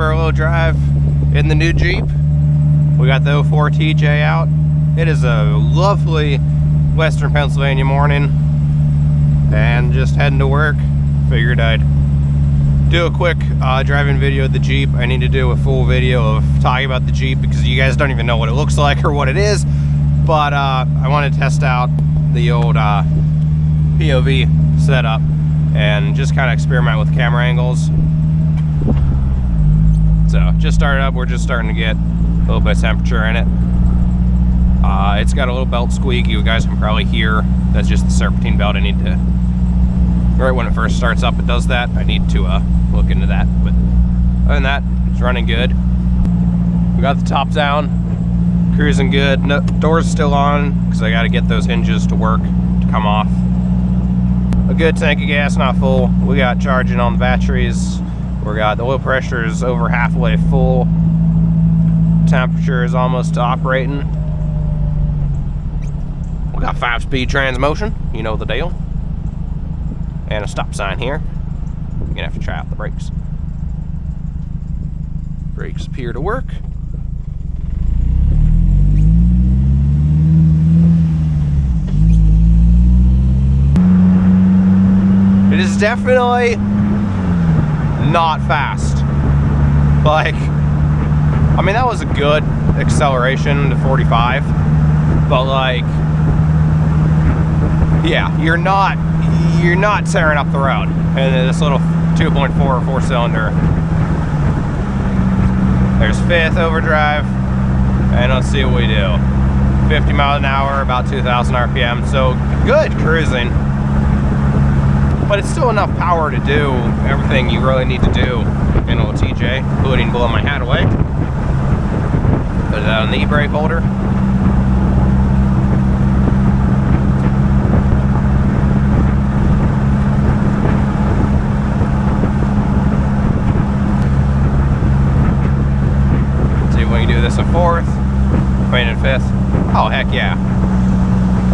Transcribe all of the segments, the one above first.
for a little drive in the new Jeep. We got the 04 TJ out. It is a lovely Western Pennsylvania morning, and just heading to work. Figured I'd do a quick driving video of the Jeep. I need to do a full video of talking about the Jeep because you guys don't even know what it looks like or what it is. But I want to test out the old POV setup and just kind of experiment with camera angles. So just started up. We're just starting to get a little bit of temperature in it. It's got a little belt squeak. You guys can probably hear. That's just the serpentine belt. I need to, right when it first starts up, it does that. I need to look into that. But other than that, it's running good. We got the top down, cruising good. No, doors still on because I got to get those hinges to work, to come off. A good tank of gas, not full. We got charging on the batteries. We got the oil pressure is over halfway full. Temperature is almost operating. We got 5-speed transmission, you know the deal. And a stop sign here. You're gonna have to try out the brakes. Brakes appear to work. It is definitely not fast. Like, I mean, that was a good acceleration to 45, but like, yeah, you're not tearing up the road. And this little 2.4 4-cylinder. There's 5th overdrive, and let's see what we do. 50 miles an hour, about 2,000 RPM, so good cruising. But it's still enough power to do everything you really need to do in a little TJ, including blowing my hat away. Put it out on the e-brake holder. See if we can do this in 4th, I mean in 5th. Oh, heck yeah.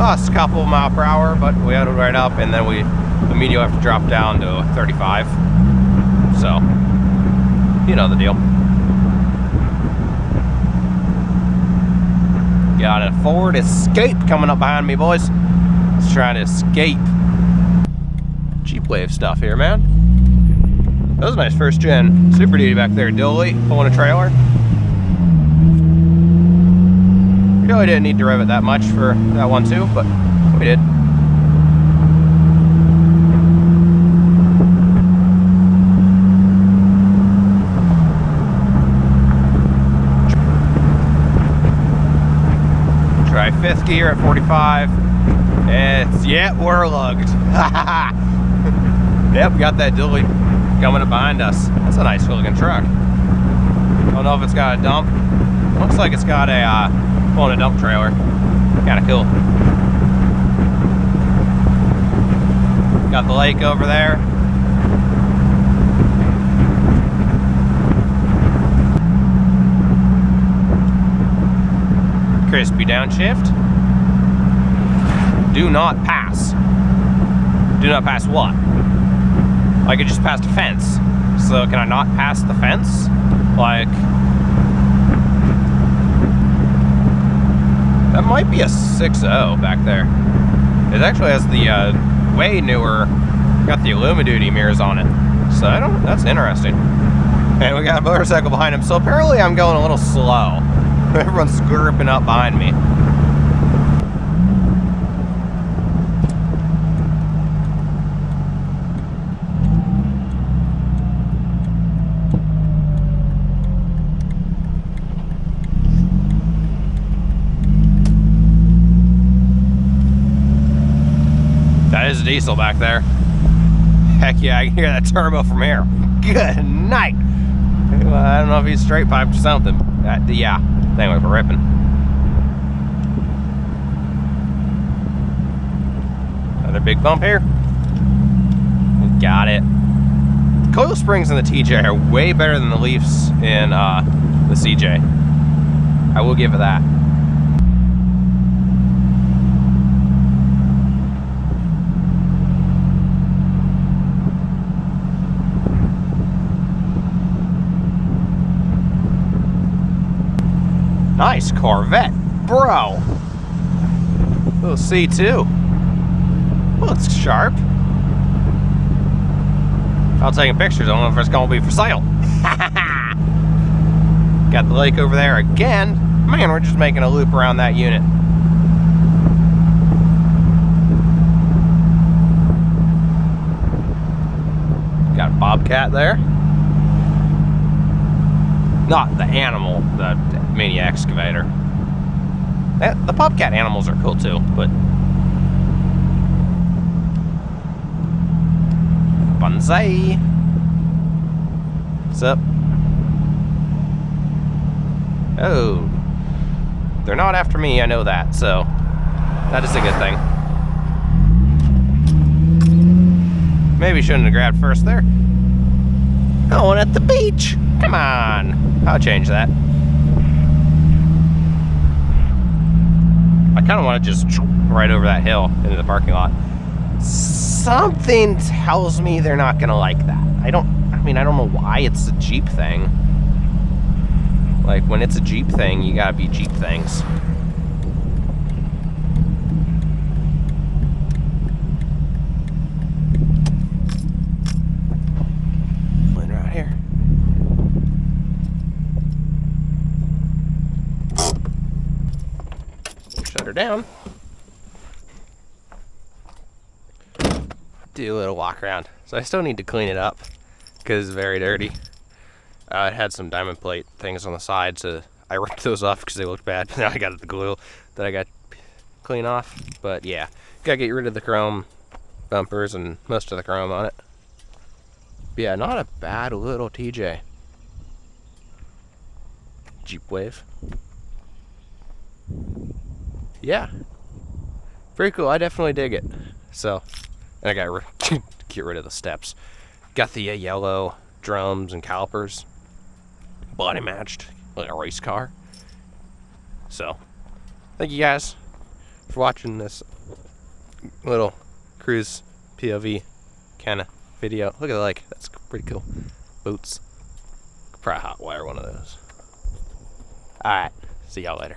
Oh, it's a couple of miles per hour, but we had it right up, and then we immediately have to drop down to 35. So, you know the deal. Got a Ford Escape coming up behind me, boys. Let's try to escape. Jeep Wave stuff here, man. That was a nice first gen Super Duty back there. Dilly pulling a trailer. We really didn't need to rev it that much for that one too, but we did. Try 5th gear at 45. It's, yeah, we're lugged. Yep, we got that dually coming up behind us. That's a nice looking truck. Don't know if it's got a dump. Looks like it's got a pulling a dump trailer. Kind of cool. Got the lake over there. Crispy downshift. Do not pass. Do not pass what? Like, I just passed a fence. So can I not pass the fence? Like, that might be a 6.0 back there. It actually has the way newer, got the Illumi-Duty mirrors on it. So I don't, that's interesting. And we got a motorcycle behind him. So apparently I'm going a little slow. Everyone's gripping up behind me. That is a diesel back there. Heck yeah, I can hear that turbo from here. Good night. Well, I don't know if he's straight piped or something. Yeah. Anyway, we're ripping. Another big bump here. We got it. The coil springs in the TJ are way better than the Leafs in the CJ. I will give it that. nice Corvette, bro. Little C2. Well, it's sharp. I'll take pictures. I don't know if it's gonna be for sale. Got the lake over there again. Man, we're just making a loop around that unit. Got a bobcat there. Not the animal, the mini excavator. The bobcat animals are cool too, but Bonsai. What's up? Oh, they're not after me, I know that, so that is a good thing. Maybe shouldn't have grabbed first there. Going at the beach. Come on. I'll change that. I kind of want to just right over that hill into the parking lot. Something tells me they're not going to like that. I don't know why. It's a Jeep thing. Like, when it's a Jeep thing, you gotta be Jeep things. One right here. Shut her down. Do a little walk around. So I still need to clean it up because it's very dirty. It had some diamond plate things on the side, so I ripped those off because they looked bad. Now I got the glue that I got clean off. But yeah, gotta get rid of the chrome bumpers and most of the chrome on it. But yeah, not a bad little TJ. Jeep Wave. Yeah, very cool. I definitely dig it. So, and I got to get rid of the steps. Got the yellow drums and calipers. Body matched like a race car. So, thank you guys for watching this little cruise POV kind of video. Look at the lake. That's pretty cool. Boots. Probably hot wire one of those. Alright. See y'all later.